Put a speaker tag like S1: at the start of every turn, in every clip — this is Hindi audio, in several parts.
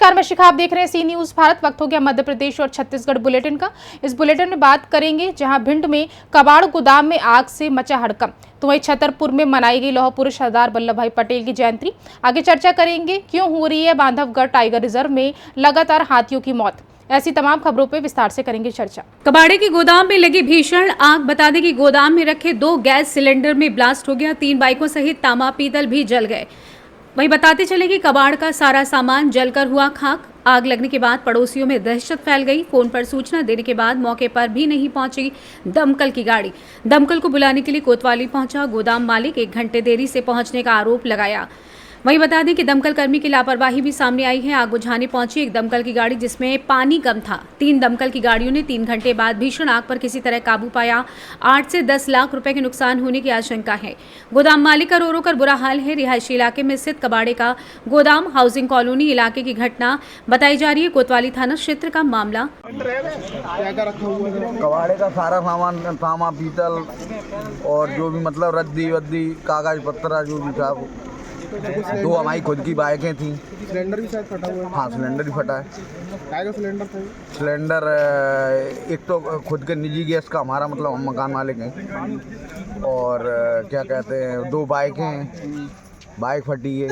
S1: नमस्कार, मैं शिखा। आप देख रहे हैं सी न्यूज भारत। वक्त हो गया मध्य प्रदेश और छत्तीसगढ़ बुलेटिन का। इस बुलेटिन में बात करेंगे जहां भिंड में कबाड़ गोदाम में आग से मचा हड़कंप, तो वहीं छतरपुर में मनाई गई लौह पुरुष सरदार वल्लभ भाई पटेल की जयंती। आगे चर्चा करेंगे क्यों हो रही है बांधवगढ़ टाइगर रिजर्व में लगातार हाथियों की मौत। ऐसी तमाम खबरों पर विस्तार से करेंगे चर्चा।
S2: कबाड़े के गोदाम में लगी भीषण आग। बता दें कि गोदाम में रखे 2 गैस सिलेंडर में ब्लास्ट हो गया। 3 बाइकों सहित तांबा पीतल भी जल गए। वहीं बताते चले कि कबाड़ का सारा सामान जलकर हुआ खाक। आग लगने के बाद पड़ोसियों में दहशत फैल गई। फोन पर सूचना देने के बाद मौके पर भी नहीं पहुंची दमकल की गाड़ी। दमकल को बुलाने के लिए कोतवाली पहुंचा गोदाम मालिक 1 घंटे देरी से पहुंचने का आरोप लगाया। वहीं बता दें कि दमकल कर्मी की लापरवाही भी सामने आई है। आग बुझाने पहुंची एक दमकल की गाड़ी जिसमें पानी कम था। 3 दमकल की गाड़ियों ने 3 घंटे बाद भीषण आग पर किसी तरह काबू पाया। 8 से 10 लाख रुपए के नुकसान होने की आशंका है। गोदाम मालिक का रो रो कर बुरा हाल है। रिहायशी इलाके में स्थित कबाड़े का गोदाम हाउसिंग कॉलोनी इलाके की घटना बताई जा रही है। कोतवाली थाना क्षेत्र का मामला।
S3: कबाड़े का सारा सामान, तांबा पीतल और जो भी मतलब रद्दी वद्दी कागज पत्रा जो भी था। 2 हमारी खुद की बाइकें थी।
S4: सिलेंडर भी शायद फटा हुआ है।
S3: हाँ, सिलेंडर भी फटा है।
S4: काय का सिलेंडर था?
S3: सिलेंडर एक तो खुद के निजी गैस का, हमारा मतलब हम मकान मालिक हैं। और क्या कहते हैं 2 बाइकें हैं, बाइक फटी है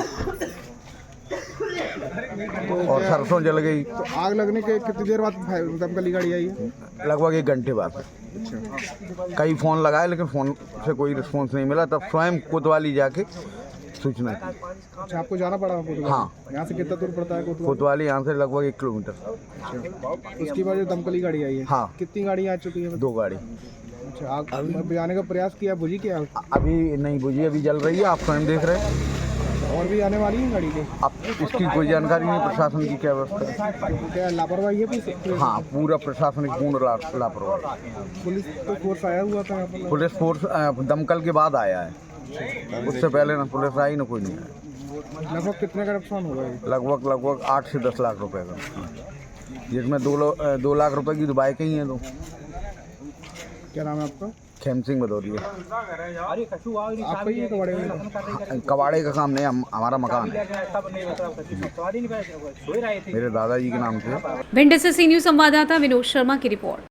S3: और सरसों जल गई।
S4: तो आग लगने के कितनी देर बाद दमकल की गाड़ी आई है?
S3: लगभग 1 घंटे बाद। कई फ़ोन लगाए लेकिन फ़ोन से कोई रिस्पॉन्स नहीं मिला। तब स्वयं कोतवाली जाके सूचना की।
S4: अच्छा, आपको जाना पड़ा?
S3: हाँ।
S4: यहाँ से कितना दूर पड़ता है
S3: कोतवाली? यहाँ से लगभग 1 किलोमीटर।
S4: उसके बाद जो दमकल की गाड़ी आई है,
S3: हाँ।
S4: कितनी गाड़ी आ चुकी है?
S3: 2 गाड़ी।
S4: अच्छा, आग बुझाने का प्रयास किया, बुझी क्या?
S3: अभी नहीं बुझी, अभी जल रही है। आप स्वयं देख रहे हैं।
S4: और भी आने वाली है गाड़ी के?
S3: अब इसकी कोई जानकारी नहीं। प्रशासन की क्या व्यवस्था है?
S4: क्या लापरवाही है पुलिस?
S3: हाँ, पूरा प्रशासनिक पूर्ण लापरवाही।
S4: पुलिस तो फोर्स आया हुआ था यहाँ पर?
S3: पुलिस फोर्स दमकल के बाद आया है। उससे पहले ना पुलिस आई ना कोई नहीं आया।
S4: लगभग कितने का नुकसान होगा?
S3: लगभग 8 से 10 लाख रुपए का, जिसमें 2 लाख रुपए की तो बाइकें ही हैं। तो
S4: क्या नाम है आपका?
S3: खेम सिंह भदौरिया।
S4: आपका ही है कबाड़े में?
S3: कबाड़े का काम नहीं, हमारा मकान है। मेरे दादाजी के नाम से।
S2: भिंड से सी न्यूज संवाददाता विनोद शर्मा की रिपोर्ट।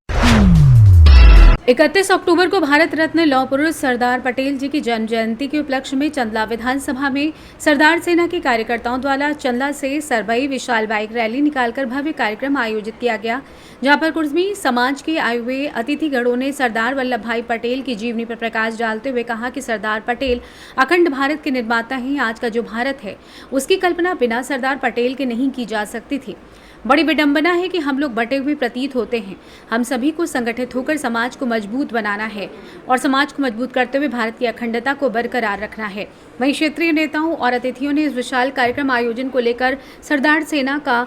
S2: 31 अक्टूबर को भारत रत्न लौह पुरुष सरदार पटेल जी की जन्म जयंती के उपलक्ष्य में चंदला विधानसभा में सरदार सेना के कार्यकर्ताओं द्वारा चंदला से सरबई विशाल बाइक रैली निकालकर भव्य कार्यक्रम आयोजित किया गया, जहां पर कुर्मी समाज के आए हुए अतिथिगणों ने सरदार वल्लभ भाई पटेल की जीवनी पर प्रकाश डालते हुए कहा कि सरदार पटेल अखंड भारत के निर्माता हैं। आज का जो भारत है उसकी कल्पना बिना सरदार पटेल के नहीं की जा सकती थी। बड़ी विडंबना है कि हम लोग बटे हुए प्रतीत होते हैं। हम सभी को संगठित होकर समाज को मजबूत बनाना है और समाज को मजबूत करते हुए भारत की अखंडता को बरकरार रखना है। वहीं क्षेत्रीय नेताओं और अतिथियों ने इस विशाल कार्यक्रम आयोजन को लेकर सरदार सेना का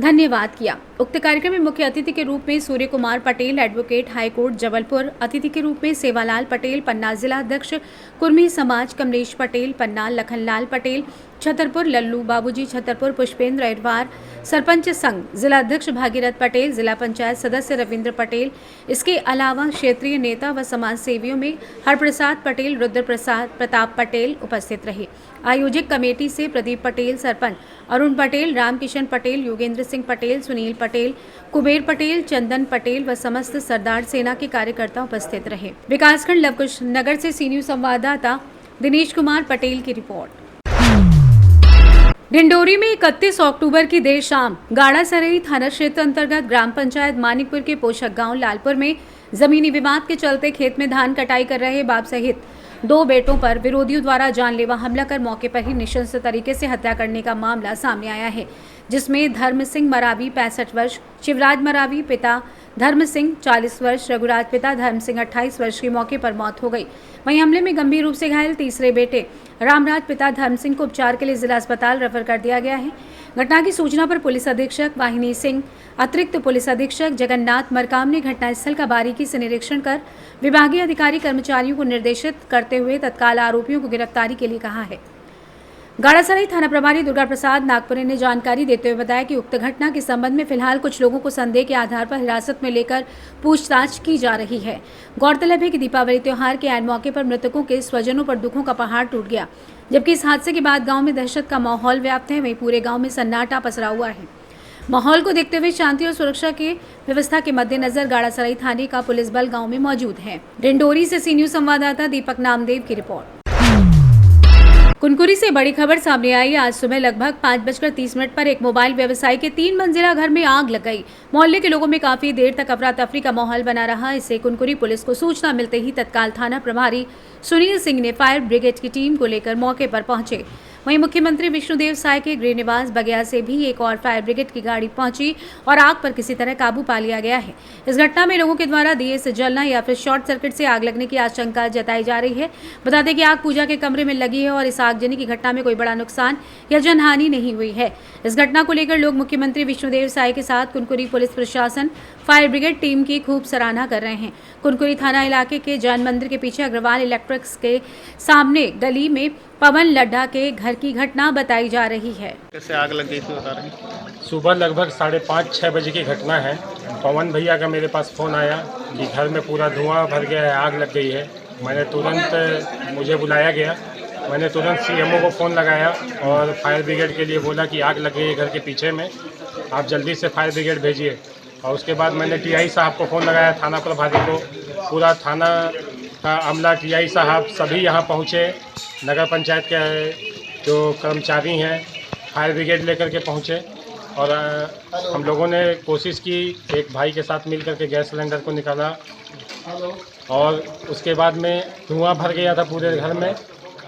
S2: धन्यवाद किया। उक्त कार्यक्रम में मुख्य अतिथि के रूप में सूर्य कुमार पटेल, एडवोकेट हाईकोर्ट जबलपुर, अतिथि के रूप में सेवालाल पटेल पन्ना, जिला अध्यक्ष कुर्मी समाज कमलेश पटेल पन्ना, लखनलाल पटेल छतरपुर, लल्लू बाबूजी छतरपुर, पुष्पेंद्र अहिरवार सरपंच संघ, जिला अध्यक्ष भागीरथ पटेल, जिला पंचायत सदस्य रविंद्र पटेल। इसके अलावा क्षेत्रीय नेता व समाज सेवियों में हरप्रसाद पटेल, रुद्र प्रसाद, प्रताप पटेल उपस्थित रहे। आयोजक कमेटी से प्रदीप पटेल सरपंच, अरुण पटेल, रामकिशन पटेल, योगेंद्र सिंह पटेल, सुनील पटेल, कुबेर पटेल, चंदन पटेल व समस्त सरदार सेना के कार्यकर्ता उपस्थित रहे। विकासखंड लवकुश नगर से सी न्यूज संवाददाता दिनेश कुमार पटेल की रिपोर्ट। डिंडोरी में 31 अक्टूबर की देर शाम गाड़ासरई थाना क्षेत्र अंतर्गत ग्राम पंचायत मानिकपुर के पोषक गांव लालपुर में जमीनी विवाद के चलते खेत में धान कटाई कर रहे बाप सहित 2 बेटों पर विरोधियों द्वारा जानलेवा हमला कर मौके पर ही नृशंस तरीके से हत्या करने का मामला सामने आया है, जिसमें धर्म सिंह मरावी 65 वर्ष, शिवराज मरावी पिता धर्म सिंह 40 वर्ष, रघुराज पिता धर्म सिंह 28 वर्ष की मौके पर मौत हो गई। वहीं हमले में गंभीर रूप से घायल तीसरे बेटे रामराज पिता धर्म सिंह को उपचार के लिए जिला अस्पताल रेफर कर दिया गया है। घटना की सूचना पर पुलिस अधीक्षक वाहिनी सिंह, अतिरिक्त पुलिस अधीक्षक जगन्नाथ मरकाम ने घटनास्थल का बारीकी से निरीक्षण कर विभागीय अधिकारी कर्मचारियों को निर्देशित करते हुए तत्काल आरोपियों को गिरफ्तारी के लिए कहा है। गाड़ासराय थाना प्रभारी दुर्गा प्रसाद नागपुरे ने जानकारी देते हुए बताया कि उक्त घटना के संबंध में फिलहाल कुछ लोगों को संदेह के आधार पर हिरासत में लेकर पूछताछ की जा रही है। गौरतलब है कि दीपावली त्योहार के ऐन मौके पर मृतकों के स्वजनों पर दुखों का पहाड़ टूट गया, जबकि इस हादसे के बाद गांव में दहशत का माहौल व्याप्त है। वहीं पूरे गांव में सन्नाटा पसरा हुआ है। माहौल को देखते हुए शांति और सुरक्षा की व्यवस्था के मद्देनजर गाड़ासराई थाने का पुलिस बल गांव में मौजूद है। डिंडोरी से सी न्यूज संवाददाता दीपक नामदेव की रिपोर्ट। कुनकुरी से बड़ी खबर सामने आई। आज सुबह लगभग 5:30 पर एक मोबाइल व्यवसायी के 3 मंजिला घर में आग लग गई। मोहल्ले के लोगों में काफी देर तक अफरा तफरी का माहौल बना रहा। इससे कुनकुरी पुलिस को सूचना मिलते ही तत्काल थाना प्रभारी सुनील सिंह ने फायर ब्रिगेड की टीम को लेकर मौके पर पहुंचे। वहीं मुख्यमंत्री विष्णुदेव साय के गृह निवास बगिया से भी एक और फायर ब्रिगेड की गाड़ी पहुंची और आग पर किसी तरह काबू पा लिया गया है। इस घटना में लोगों के द्वारा दिए से जलना या फिर शॉर्ट सर्किट से आग लगने की आशंका जताई जा रही है। बता दें कि आग पूजा के कमरे में लगी है और इस आगजनी की घटना में कोई बड़ा नुकसान या जनहानि नहीं हुई है। इस घटना को लेकर लोग मुख्यमंत्री विष्णुदेव साय के साथ कुनकुरी पुलिस प्रशासन फायर ब्रिगेड टीम की खूब सराहना कर रहे हैं। कुनकुरी थाना इलाके के जैन मंदिर के पीछे अग्रवाल इलेक्ट्रिक्स के सामने गली में पवन लड्ढा के घर की घटना बताई जा रही है।
S5: कैसे आग लग गई थी बता रहे हैं?
S6: सुबह लगभग 5:30-6 बजे की घटना है। पवन भैया का मेरे पास फ़ोन आया कि घर में पूरा धुआं भर गया है, आग लग गई है। मैंने तुरंत मुझे बुलाया गया। मैंने तुरंत सीएमओ को फ़ोन लगाया और फायर ब्रिगेड के लिए बोला कि आग लग गई है घर के पीछे में, आप जल्दी से फायर ब्रिगेड भेजिए। और उसके बाद मैंने टीआई साहब को फ़ोन लगाया, थाना प्रभारी को। पूरा थाना का अमला, टीआई साहब सभी यहाँ पहुँचे। नगर पंचायत के जो कर्मचारी हैं फायर ब्रिगेड लेकर के पहुँचे और हम लोगों ने कोशिश की एक भाई के साथ मिल करके गैस सिलेंडर को निकाला और उसके बाद में धुआं भर गया था पूरे घर में।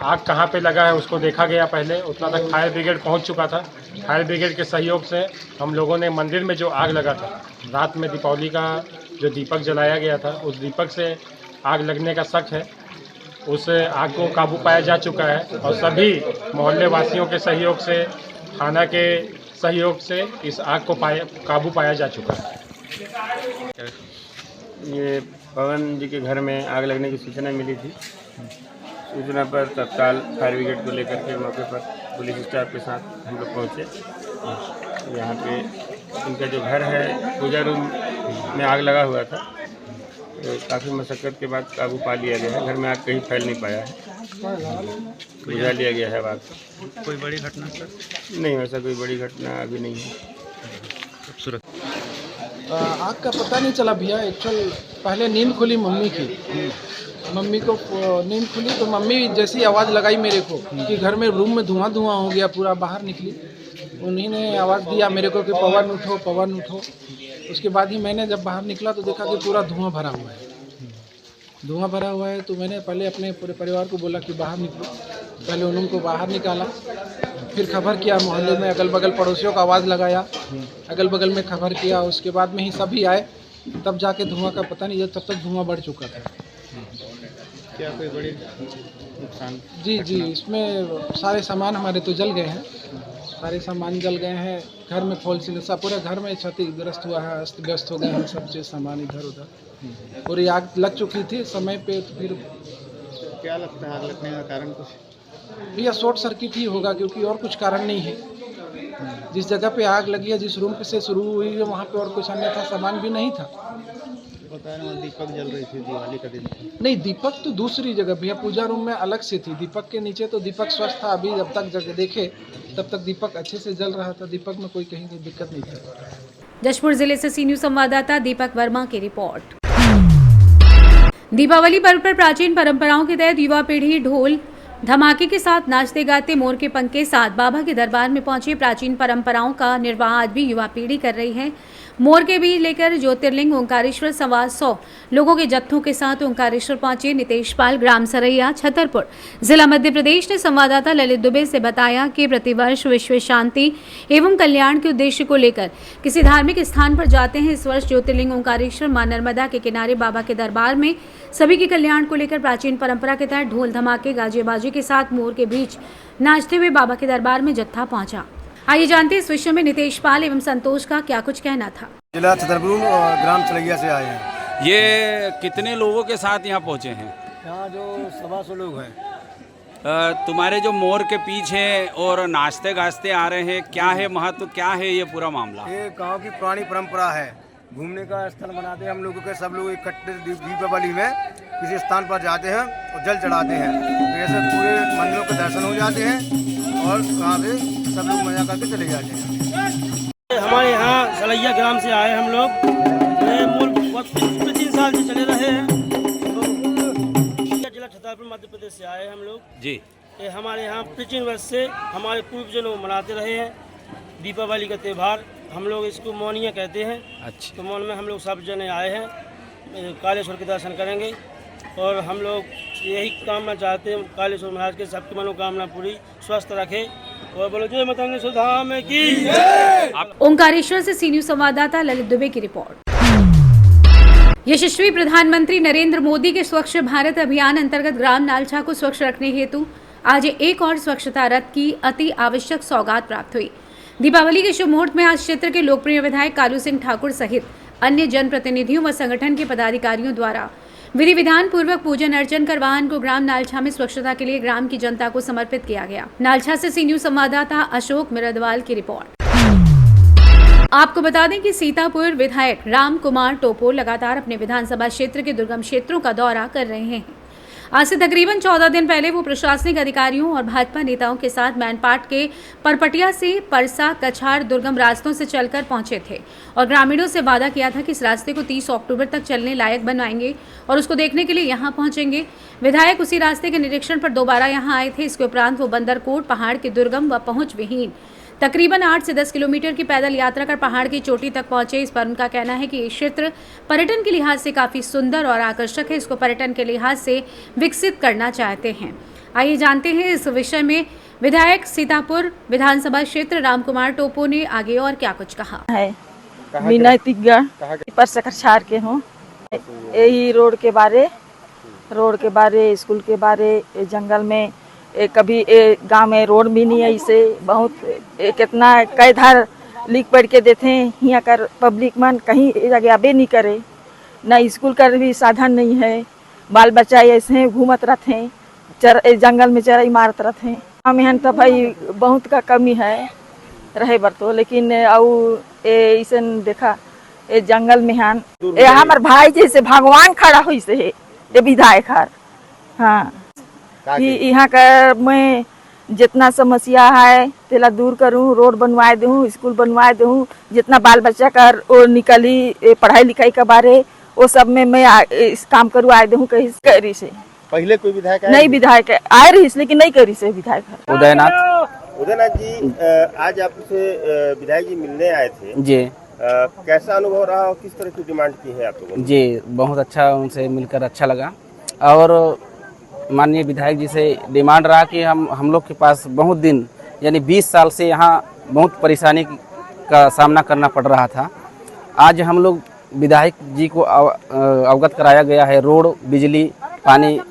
S6: आग कहाँ पे लगा है उसको देखा गया पहले, उतना तक फायर ब्रिगेड पहुँच चुका था। फायर ब्रिगेड के सहयोग से हम लोगों ने मंदिर में जो आग लगा था, रात में दीपावली का जो दीपक जलाया गया था, उस दीपक से आग लगने का शक है। उस आग को काबू पाया जा चुका है और सभी मोहल्ले वासियों के सहयोग से, थाना के सहयोग से इस आग को काबू पाया जा चुका है।
S5: ये पवन जी के घर में आग लगने की सूचना मिली थी। सूचना पर तत्काल फायर ब्रिगेड को लेकर के मौके पर पुलिस स्टाफ के साथ हम लोग पहुँचे। यहाँ पे इनका जो घर है पूजा रूम में आग लगा हुआ था, तो काफ़ी मशक्क़त के बाद काबू पा लिया गया है। घर में आग कहीं फैल नहीं पाया है, बुझा लिया गया है आग।
S7: कोई बड़ी घटना सर?
S5: नहीं, वैसा कोई बड़ी घटना अभी नहीं है।
S4: आग का पता नहीं चला भैया। एक्चुअल पहले नींद खुली मम्मी की, मम्मी को नींद खुली तो मम्मी जैसी आवाज़ लगाई मेरे को कि घर में रूम में धुआं हो गया पूरा। बाहर निकली, उन्हीं ने आवाज़ दिया मेरे को कि पवन उठो, पवन उठो। उसके बाद ही मैंने जब बाहर निकला तो देखा कि पूरा धुआं भरा हुआ है। धुआं भरा हुआ है तो मैंने पहले अपने पूरे परिवार को बोला कि बाहर निकलो। पहले उनको बाहर निकाला, फिर खबर किया मोहल्ले में, अगल बगल पड़ोसियों को आवाज़ लगाया, अगल बगल में खबर किया। उसके बाद में ही सभी आए, तब जाके धुआं का पता नहीं, तब तक धुआं बढ़ चुका था।
S7: क्या कोई बड़ी नुकसान?
S4: जी, इसमें सारे सामान हमारे तो जल गए हैं, सारे सामान जल गए हैं। घर में फॉल सीलिंग सब पूरे घर में क्षतिग्रस्त हुआ है, अस्त व्यस्त हो गए हैं सब चीज़, सामान इधर उधर। पूरी आग लग चुकी थी समय पे। तो फिर
S7: क्या लगता है आग लगने का कारण कुछ?
S4: भैया शॉर्ट सर्किट ही होगा, क्योंकि और कुछ कारण नहीं है। जिस जगह पे आग लगी है, जिस रूम से शुरू हुई है, वहाँ पे और कुछ अन्यथा सामान भी नहीं था।
S7: पता है दीपक जल रही थी, दिवाली का दिन था।
S4: नहीं, दीपक तो दूसरी जगह भैया, पूजा रूम में अलग से थी। दीपक के नीचे तो दीपक स्वस्थ था। अभी जब तक जगह देखे तब तक दीपक अच्छे से जल रहा था। दीपक में कोई कहीं की दिक्कत नहीं था।
S2: जशपुर जिले से सी न्यूज संवाददाता दीपक वर्मा की रिपोर्ट। दीपावली पर्व पर प्राचीन परंपराओं के तहत युवा पीढ़ी ढोल धमाके के साथ नाचते गाते मोर के पंख के साथ बाबा के दरबार में पहुंचे। प्राचीन परंपराओं का निर्वाह आज भी युवा पीढ़ी कर रही है। मोर के बीज लेकर ज्योतिर्लिंग ओंकारेश्वर 125 लोगों के जत्थों के साथ ओंकारेश्वर पहुंचे। नितेश पाल, ग्राम सरैया, छतरपुर, जिला मध्य प्रदेश ने संवाददाता ललित दुबे से बताया कि प्रतिवर्ष विश्व शांति एवं कल्याण के उद्देश्य को लेकर किसी धार्मिक स्थान पर जाते हैं। इस वर्ष ज्योतिर्लिंग ओंकारेश्वर मां नर्मदा के किनारे बाबा के दरबार में सभी के कल्याण को लेकर प्राचीन परंपरा के तहत ढोल धमाके गाजे बाजे के साथ मोर के बीच नाचते हुए बाबा के दरबार में जत्था पहुंचा। आइए जानते हैं इस विषय में नितेश पाल एवं संतोष का क्या कुछ कहना था।
S8: जिला छतरपुर और ग्राम सरैया से आए हैं।
S9: ये कितने लोगों के साथ यहाँ पहुँचे हैं?
S8: यहाँ जो 125 लोग हैं।
S9: तुम्हारे जो मोर के पीछे और नाचते गाजते आ रहे हैं, क्या है महत्व, क्या है ये पूरा मामला?
S8: ये गांव की पुरानी परंपरा है, घूमने का स्थल बनाते हैं हम लोगों के। सब लोग इकट्ठे दीपावली में किसी स्थान पर जाते हैं और जल चढ़ाते हैं। तो ऐसे पूरे मंदिरों के दर्शन हो जाते हैं और वहाँ पे सब लोग मजा करके चले जाते हैं।
S10: हमारे यहाँ तलैया ग्राम से आए हम लोग। ये मूल बहुत 3 साल से चले रहे हैं। जिला छतरपुर मध्य प्रदेश से आए हम लोग
S9: जी।
S10: ये हमारे यहाँ प्राचीन वर्ष से हमारे पूर्वजों मनाते रहे हैं दीपावली का त्यौहार। हम लोग इसको मौनिया कहते हैं।
S9: अच्छा।
S10: तो मौन में हम लोग सब जने आए हैं, कालेश्वर के दर्शन करेंगे और हम लोग यही कामना चाहते हैं कालेश्वर महाराज के सबकी मनोकामना पूरी स्वस्थ रखे और बोलो जय माता दी सुधाम की।
S2: ओंकारेश्वर से सी न्यूज संवाददाता ललित दुबे की रिपोर्ट। यशस्वी प्रधानमंत्री नरेंद्र मोदी के स्वच्छ भारत अभियान अंतर्गत ग्राम नालछा को स्वच्छ रखने हेतु आज एक और स्वच्छता रथ की अति आवश्यक सौगात प्राप्त हुई। दीपावली के शुभ मुहूर्त में आज क्षेत्र के लोकप्रिय विधायक कालू सिंह ठाकुर सहित अन्य जनप्रतिनिधियों व संगठन के पदाधिकारियों द्वारा विधि विधान पूर्वक पूजन अर्चन कर वाहन को ग्राम नालछा में स्वच्छता के लिए ग्राम की जनता को समर्पित किया गया। नालछा से सी न्यूज संवाददाता अशोक मिरदवाल की रिपोर्ट। आपको बता दें कि सीतापुर विधायक राम कुमार टोपो लगातार अपने विधानसभा क्षेत्र के दुर्गम क्षेत्रों का दौरा कर रहे हैं। आज से तकरीबन 14 दिन पहले वो प्रशासनिक अधिकारियों और भाजपा नेताओं के साथ मैनपाट के परपटिया से परसा कछाड़ दुर्गम रास्तों से चलकर पहुंचे थे और ग्रामीणों से वादा किया था कि इस रास्ते को 30 अक्टूबर तक चलने लायक बनवाएंगे और उसको देखने के लिए यहां पहुंचेंगे। विधायक उसी रास्ते के निरीक्षण पर दोबारा यहां आए थे। इसके उपरांत वो बंदरकोट पहाड़ के दुर्गम व पहुंच विहीन तकरीबन 8 से 10 किलोमीटर की पैदल यात्रा कर पहाड़ की चोटी तक पहुंचे। इस पर उनका कहना है कि ये क्षेत्र पर्यटन के लिहाज से काफी सुंदर और आकर्षक है। इसको पर्यटन के लिहाज से विकसित करना चाहते हैं। आइए जानते हैं इस विषय में विधायक सीतापुर विधानसभा क्षेत्र राम कुमार टोपो ने आगे और क्या कुछ कहा है।
S11: विनयतिज्ञ पर सकरछार के हूँ। यही रोड के बारे स्कूल के बारे जंगल में कभी गांव में रोड भी नहीं है। इसे बहुत कितना कई धार लिख पढ़ के देते हैं। यहाँ कर पब्लिक मन कहीं जगह आबे नहीं करे, न स्कूल का भी साधन नहीं है। बाल बच्चा ऐसे घूमत रहते हैं, जंगल में चराई मारत रहते हैं। हम यहाँ तो भाई बहुत का कमी है रहे बर तो, लेकिन ऐसे देखा ये जंगल में हमारे भाई जैसे भगवान खड़ा हुई से है ये विधायक हर। हाँ कि यहाँ का मैं जितना समस्या है तेला दूर करूँ, रोड बनवा दूँ, स्कूल बनवा दूँ, जितना बाल बच्चा का वो निकली पढ़ाई लिखाई के बारे वो सब में मैं इस काम करवा दूँ। कहीं करी से
S7: पहले कोई विधायक
S11: नहीं विधायक आए रही लेकिन नहीं करी से विधायक।
S5: उदयनाथ जी आज आपसे विधायक जी मिलने आए थे जी। कैसा अनुभव रहा और किस तरह की डिमांड की है आप लोगों ने? जी बहुत अच्छा, उनसे मिलकर अच्छा लगा और माननीय विधायक जी से डिमांड रहा कि हम लोग के पास बहुत दिन यानी 20 साल से यहाँ बहुत परेशानी का सामना करना पड़ रहा था। आज हम लोग विधायक जी को अवगत कराया गया है। रोड, बिजली, पानी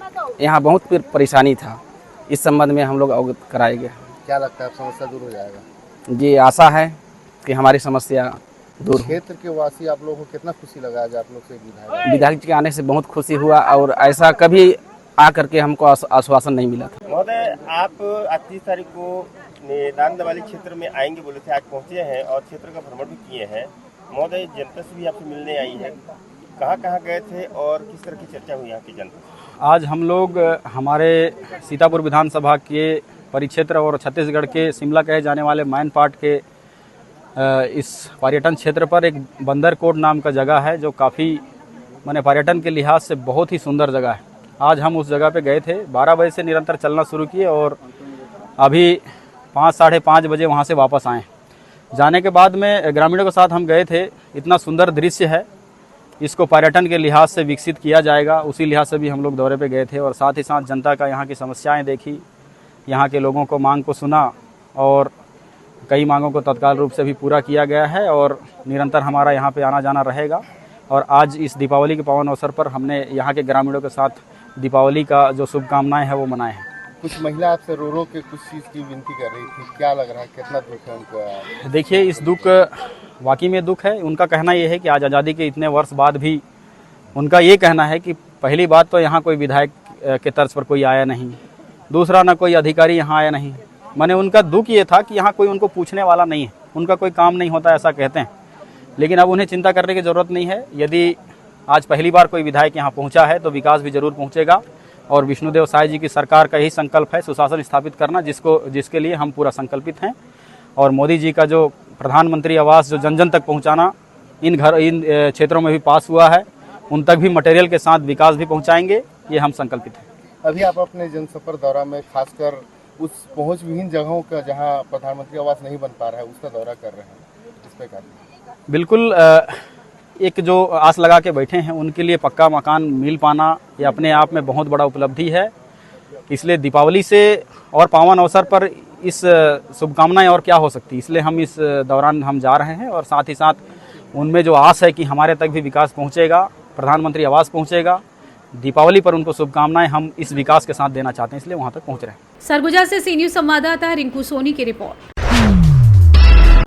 S5: यहाँ बहुत परेशानी था, इस संबंध में हम लोग अवगत कराया गया।
S7: क्या लगता है समस्या दूर हो जाएगा? जी
S5: आशा है कि हमारी समस्या दूर।
S7: क्षेत्र के वासी आप लोगों को कितना खुशी लगा आज आप लोग से
S5: विधायक जी के आने से बहुत खुशी हुआ और ऐसा कभी आकर के हमको आश्वासन नहीं मिला था। महोदय आप 30 तारीख को नांदवाली क्षेत्र में आएंगे बोले थे, आज पहुंचे हैं और क्षेत्र का भ्रमण भी किए हैं। महोदय जनता से भी आपसे मिलने आई है, कहाँ गए थे और किस तरह की चर्चा हुई यहाँ की जनता?
S12: आज हम लोग हमारे सीतापुर विधानसभा के परिक्षेत्र और छत्तीसगढ़ के शिमला कहे जाने वाले मैनपाट के इस पर्यटन क्षेत्र पर एक बंदरकोट नाम का जगह है जो काफ़ी माने पर्यटन के लिहाज से बहुत ही सुंदर जगह है। आज हम उस जगह पे गए थे, 12 बजे से निरंतर चलना शुरू किए और अभी 5 साढ़े 5 बजे वहाँ से वापस आए। जाने के बाद में ग्रामीणों के साथ हम गए थे। इतना सुंदर दृश्य है, इसको पर्यटन के लिहाज से विकसित किया जाएगा, उसी लिहाज से भी हम लोग दौरे पे गए थे और साथ ही साथ जनता का यहाँ की समस्याएं देखी, यहाँ के लोगों को मांग को सुना और कई मांगों को तत्काल रूप से भी पूरा किया गया है और निरंतर हमारा यहाँ पे आना जाना रहेगा। और आज इस दीपावली के पावन अवसर पर हमने यहाँ के ग्रामीणों के साथ दीपावली का जो शुभकामनाएं हैं वो मनाए हैं।
S7: कुछ महिला आपसे रो के कुछ चीज़ की विनती कर रही थी, क्या लग रहा है, कितना दुख है उनको?
S12: देखिए इस दुख वाकई में दुख है। उनका कहना ये है कि आज आज़ादी के इतने वर्ष बाद भी उनका ये कहना है कि पहली बात तो यहाँ कोई विधायक के तर्ज पर कोई आया नहीं, दूसरा ना कोई अधिकारी यहाँ आया नहीं। माने उनका दुख ये था कि यहाँ कोई उनको पूछने वाला नहीं है, उनका कोई काम नहीं होता ऐसा कहते हैं। लेकिन अब उन्हें चिंता करने की ज़रूरत नहीं है। यदि आज पहली बार कोई विधायक यहाँ पहुँचा है तो विकास भी जरूर पहुँचेगा और विष्णुदेव साय जी की सरकार का यही संकल्प है सुशासन स्थापित करना, जिसके लिए हम पूरा संकल्पित हैं। और मोदी जी का जो प्रधानमंत्री आवास जो जन जन तक पहुंचाना, इन क्षेत्रों में भी पास हुआ है, उन तक भी मटेरियल के साथ विकास भी पहुंचाएंगे, ये हम संकल्पित हैं।
S7: अभी आप अपने जनसफर दौरा में खासकर उस पहुंच विहीन जगहों का जहां प्रधानमंत्री आवास नहीं बन पा रहा है उसका दौरा कर रहे हैं, इस पे कार्य
S12: बिल्कुल एक जो आस लगा के बैठे हैं उनके लिए पक्का मकान मिल पाना ये अपने आप में बहुत बड़ा उपलब्धि है। इसलिए दीपावली से और पावन अवसर पर इस शुभकामनाएं और क्या हो सकती, इसलिए हम इस दौरान हम जा रहे हैं और साथ ही साथ उनमें जो आस है कि हमारे तक भी विकास पहुंचेगा, प्रधानमंत्री आवास पहुंचेगा, दीपावली पर उनको शुभकामनाएं हम इस विकास के साथ देना चाहते हैं, इसलिए वहां तक पहुंच रहे हैं।
S2: सरगुजा से सी न्यूज संवाददाता रिंकू सोनी की रिपोर्ट।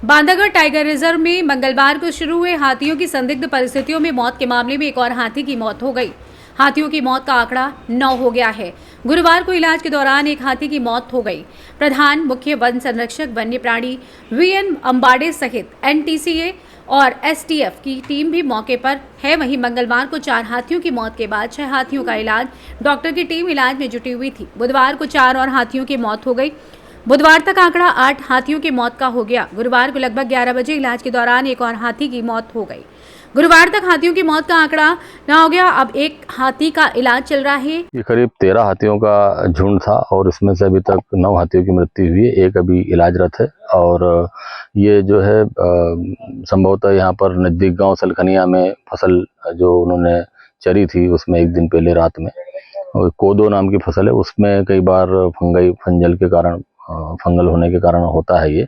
S2: बांधवगढ़ टाइगर रिजर्व में मंगलवार को शुरू हुए हाथियों की संदिग्ध परिस्थितियों में मौत के मामले में एक और हाथी की मौत हो गई। हाथियों की मौत का आंकड़ा 9 हो गया है। गुरुवार को इलाज के दौरान एक हाथी की मौत हो गई। प्रधान मुख्य वन संरक्षक वन्य प्राणी वीएन अंबाड़े सहित एनटीसीए और एसटीएफ की टीम भी मौके पर है। वहीं मंगलवार को 4 हाथियों की मौत के बाद 6 हाथियों का इलाज, डॉक्टर की टीम इलाज में जुटी हुई थी। बुधवार को 4 और हाथियों की मौत हो गई। बुधवार तक आंकड़ा 8 हाथियों की मौत का हो गया। गुरुवार को लगभग 11 बजे इलाज के दौरान एक और हाथी की मौत हो गई। गुरुवार तक हाथियों की मौत का आंकड़ा न हो गया। अब एक हाथी का इलाज चल रहा है।
S13: ये करीब 13 हाथियों का झुंड था और इसमें से अभी तक 9 हाथियों की मृत्यु हुई है, एक अभी इलाजरत है। और ये जो है संभवतः यहाँ पर नज़दीक गांव सलखनिया में फसल जो उन्होंने चरी थी उसमें एक दिन पहले रात में, और कोदो नाम की फसल है, उसमें कई बार फंगल के कारण, फंगल होने के कारण होता है ये।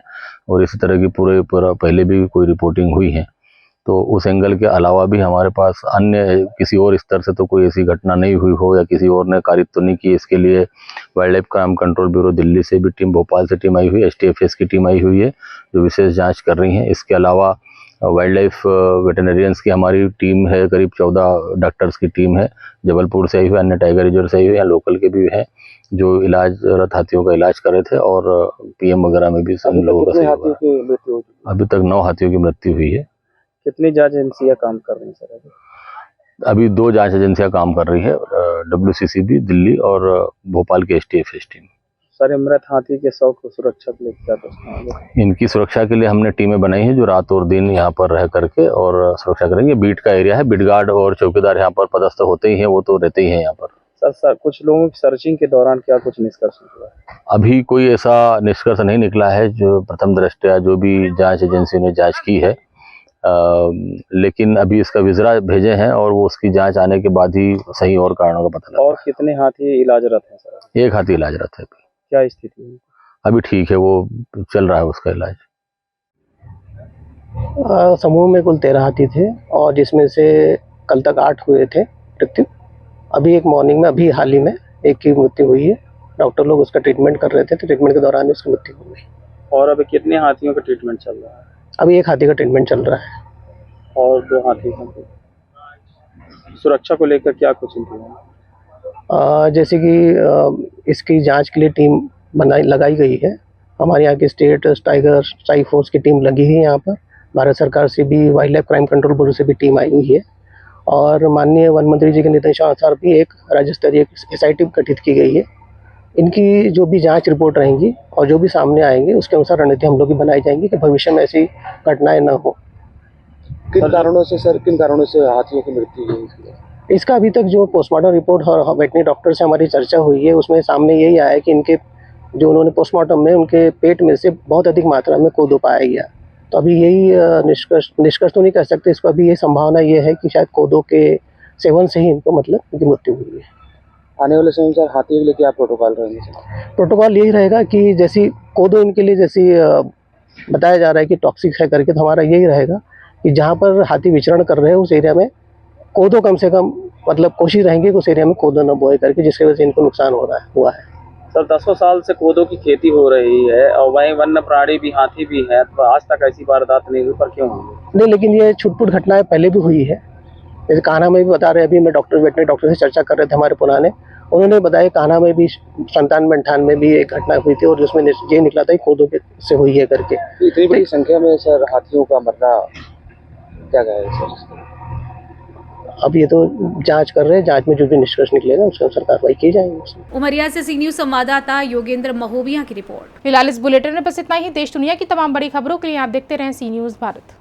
S13: और इसी तरह की पूरा पहले भी कोई रिपोर्टिंग हुई है। तो उस एंगल के अलावा भी हमारे पास अन्य किसी और स्तर से तो कोई ऐसी घटना नहीं हुई हो या किसी और ने कारित तो नहीं की। इसके लिए wild life crime control bureau Delhi से भी टीम, भोपाल से टीम आई हुई है, एसटीएफएस की टीम आई हुई है जो विशेष जांच कर रही है। इसके अलावा वाइल्ड लाइफ वेटरनरियंस की हमारी टीम है, करीब 14 डॉक्टर्स की टीम है, जबलपुर से आई हुई, अन्य टाइगर रिजर्व से आई हुई, लोकल के भी हैं जो इलाजरत हाथियों का इलाज कर रहे थे। और पीएम वगैरह में भी सब लोगों का सहयोग। अभी तक 9 हाथियों की मृत्यु हुई है।
S12: कितनी जांच एजेंसियां काम कर रही हैं सर?
S13: अभी 2 जांच एजेंसियां काम कर रही है, WCCB दिल्ली और भोपाल की STFS टीम।
S12: सर, मृत हाथी के शव को सुरक्षा के लिए क्या करना?
S13: इनकी सुरक्षा के लिए हमने टीमें बनाई हैं जो रात और दिन यहाँ पर रह करके और सुरक्षा करेंगे। बीट का एरिया है, बीट गार्ड और चौकीदार यहाँ पर पदस्थ होते ही हैं, वो तो रहते ही हैं यहाँ पर।
S12: सर कुछ लोगों की सर्चिंग के दौरान क्या कुछ निष्कर्ष निकला है?
S13: अभी कोई ऐसा निष्कर्ष नहीं निकला है जो प्रथम दृष्टया जो भी जांच एजेंसी ने जांच की है, लेकिन अभी इसका विजरा भेजे हैं और वो उसकी जांच आने के बाद ही सही और कारणों का पता लगेगा।
S12: और कितने हाथी इलाजरत हैं सर?
S13: 1 हाथी इलाजरत है।
S12: क्या स्थिति है?
S13: अभी ठीक है, वो चल रहा है उसका इलाज।
S14: समूह में कुल 13 हाथी थे और जिसमें से कल तक 8 हुए थे मृत्यु। अभी एक मॉर्निंग में, अभी हाल ही में एक की मृत्यु हुई है। डॉक्टर लोग उसका ट्रीटमेंट कर रहे थे, तो ट्रीटमेंट के दौरान उसकी मृत्यु हो गई।
S12: और अभी कितने हाथियों का ट्रीटमेंट चल रहा है?
S14: अभी 1 हाथी का ट्रीटमेंट चल रहा है।
S12: और 2 हाथी का सुरक्षा को लेकर क्या कुछ इंतजाम?
S14: जैसे कि इसकी जांच के लिए टीम लगाई गई है। हमारे यहाँ की स्टेट टाइगर स्ट्राइक फोर्स की टीम लगी है यहाँ पर। भारत सरकार से भी wild life crime control bureau से भी टीम आई हुई है। और माननीय वन मंत्री जी के निर्देशानुसार भी एक राज्य स्तरीय SIT गठित की गई है। इनकी जो भी जांच रिपोर्ट रहेंगी और जो भी सामने आएंगे उसके अनुसार रणनीति हम लोग की बनाई जाएंगी कि भविष्य में ऐसी घटनाएं न हो।
S7: किन कारणों से हाथियों की मृत्यु हुई?
S14: इसका अभी तक जो पोस्टमार्टम रिपोर्ट और वेटनरी डॉक्टर से हमारी चर्चा हुई है उसमें सामने यही आया है कि इनके जो उन्होंने पोस्टमार्टम में उनके पेट में से बहुत अधिक मात्रा में कोदो पाया गया। तो अभी यही निष्कर्ष तो नहीं कर सकते, इसको अभी ये संभावना ये है कि शायद कोदो के सेवन से ही इनको मतलब इनकी मृत्यु हुई है।
S7: आने वाले समय में हाथियों के लिए क्या प्रोटोकॉल रहेंगे?
S14: प्रोटोकॉल यही रहेगा कि जैसी कोदो इनके लिए जैसी बताया जा रहा है कि टॉक्सिक है करके, तो हमारा यही रहेगा कि जहाँ पर हाथी विचरण कर रहे हैं उस एरिया में कोदो कम से कम मतलब कोशिश रहेंगे कि उस एरिया में कोदो न बोए करके, जिसकी वजह से इनको नुकसान हुआ है।
S12: सर 10 साल से कोदो की खेती हो रही है और वहीं वन्य प्राणी भी, हाथी भी है, तो आज तक ऐसी वारदात नहीं हुई, पर क्यों हुई?
S14: नहीं, लेकिन ये छुटपुट घटनाएं पहले भी हुई है। जैसे कान्हा में भी बता रहे, अभी मैं वेटनरी डॉक्टर से चर्चा कर रहे थे हमारे पुराने, उन्होंने बताया कान्हा में भी 97-98 में भी एक घटना हुई थी और जिसमें ये निकला था कोदो से हुई है करके।
S7: इतनी बड़ी संख्या में सर हाथियों का मरना क्या कहे सर?
S14: अब ये तो जांच कर रहे हैं, जांच में जो भी निष्कर्ष निकलेगा उसके अनुसार कार्रवाई की जाएगी।
S2: उमरिया से सी न्यूज संवाददाता योगेंद्र महोबिया की रिपोर्ट।
S1: फिलहाल इस बुलेटिन में बस इतना ही। देश दुनिया की तमाम बड़ी खबरों के लिए आप देखते रहें सी न्यूज़ भारत।